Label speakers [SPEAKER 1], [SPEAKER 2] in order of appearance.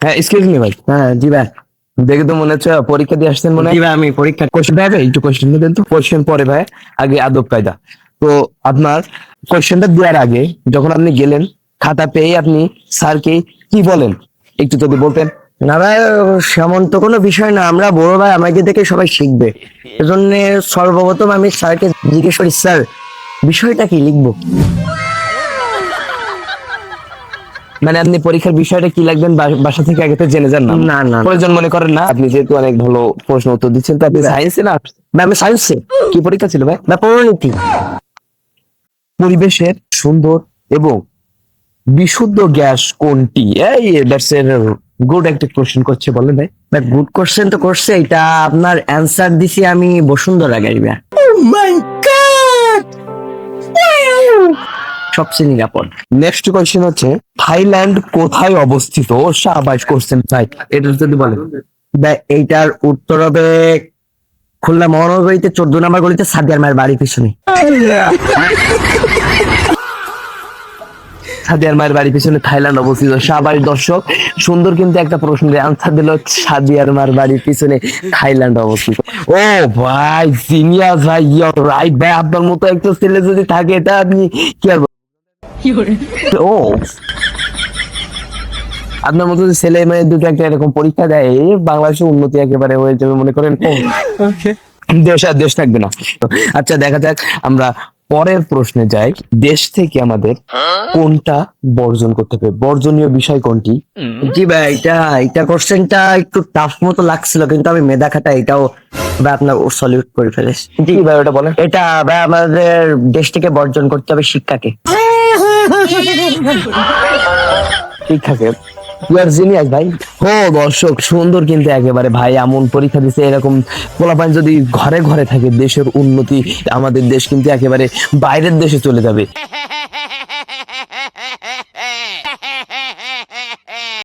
[SPEAKER 1] হ্যাঁ, excuse me ভাই।
[SPEAKER 2] হ্যাঁ জি ভাই।
[SPEAKER 1] দেখে তো মনে হচ্ছে পরীক্ষা দিয়ে আসছেন মনে
[SPEAKER 2] জি
[SPEAKER 1] হয়।
[SPEAKER 2] ভাই আমি পরীক্ষা।
[SPEAKER 1] কোশ্চেন ভাই একটু কোশ্চেন দেন তো। কোশ্চেন পরে ভাই, আগে আদব কায়দা। তো আপনার কোশ্চেনটা দেওয়ার আগে যখন আপনি গেলেন, খাতা পেয়ে আপনি স্যারকে কি বলেন একটু যদি বলতেন।
[SPEAKER 2] না ভাই, সেমন তো কোনো বিষয় না, আমরা বড় ভাই, আমাকে দেখে সবাই শিখবে। এজন্য সর্বপ্রথম আমি স্যারকে জিজ্ঞেস করি, স্যার বিষয়টা কি লিখবো?
[SPEAKER 1] মানে আপনি পরীক্ষার বিষয়টা কি লাগবেন বাসা থেকে আগে তো জেনে যান না?
[SPEAKER 2] না, না।
[SPEAKER 1] প্রয়োজন মনে করেন না? আপনি যেহেতু অনেক ভালো প্রশ্ন উত্তর দিচ্ছেন, তো আপনি সায়েন্সে না?
[SPEAKER 2] ভাই আমি সায়েন্সে।
[SPEAKER 1] কি পরীক্ষা ছিল ভাই?
[SPEAKER 2] না পরিণতি।
[SPEAKER 1] পরিবেশের সুন্দর এবং বিশুদ্ধ গ্যাস কোনটি? এই দ্যাটস এ গুড একটা কোশ্চেন করছে, বলেন ভাই।
[SPEAKER 2] ভাই গুড কোশ্চেন তো করছে, এটা আপনার অ্যান্সার দিছি আমি বসুন্ধরা গাড়ি ভাই। সবচেয়ে নিরাপদ।
[SPEAKER 1] নেক্সট কোশ্চেন হচ্ছে থাইল্যান্ড কোথায় অবস্থিত? শাবাশ কোশ্চেন ভাই, এটা যদি বলেন।
[SPEAKER 2] ভাই এইটার উত্তর হবে খুলনা মহানগরীতে 14 নম্বর গলিতে সাদিয়ার মায়ের বাড়ির পিছনে।
[SPEAKER 1] সাদিয়ার মায়ের বাড়ির পিছনে থাইল্যান্ড অবস্থিত। শাবাশ দর্শক, সুন্দর কিন্তু একটা প্রশ্নের আনসার দিল, সাদিয়ার মায়ের বাড়ির পিছনে থাইল্যান্ড অবস্থিত। ও ভাই জিনিয়াস ভাই, ইউর রাইট ভাই। আপনার মতো একটা ছেলে যদি থাকে, এটা আপনি কি আর ও আপনার মতো যে ছেলে মেয়ে দুটো একটা এরকম পরীক্ষা দেয়, বাংলাদেশের উন্নতি একেবারে হয়ে যাবে মনে করেন। দেশ আর দেশ থাকবে না। আচ্ছা দেখা যাক, আমরা পরের প্রশ্নে যাই। দেশ থেকে আমাদের কোনটা বর্জন করতে হবে? বর্জনীয় বিষয় কোনটি?
[SPEAKER 2] জি ভাই, এটা কোশ্চেনটা একটু টাফ মতো লাগছিল, কিন্তু আমি মেধা খাতা এটাও ভাই আপনার সলিউট করে ফেলেছি।
[SPEAKER 1] কি ভাই ওটা বলেন।
[SPEAKER 2] এটা ভাই আমাদের দেশ থেকে বর্জন করতে হবে শিক্ষাকে।
[SPEAKER 1] ঠিক থাকে। জিনিয়াস ভাই। ও দর্শক, সুন্দর কিন্তু একেবারে ভাই। এমন পরীক্ষা দিচ্ছে, এরকম পোলাপান যদি ঘরে ঘরে থাকে, দেশের উন্নতি, আমাদের দেশ কিন্তু একেবারে বাইরের দেশে চলে যাবে।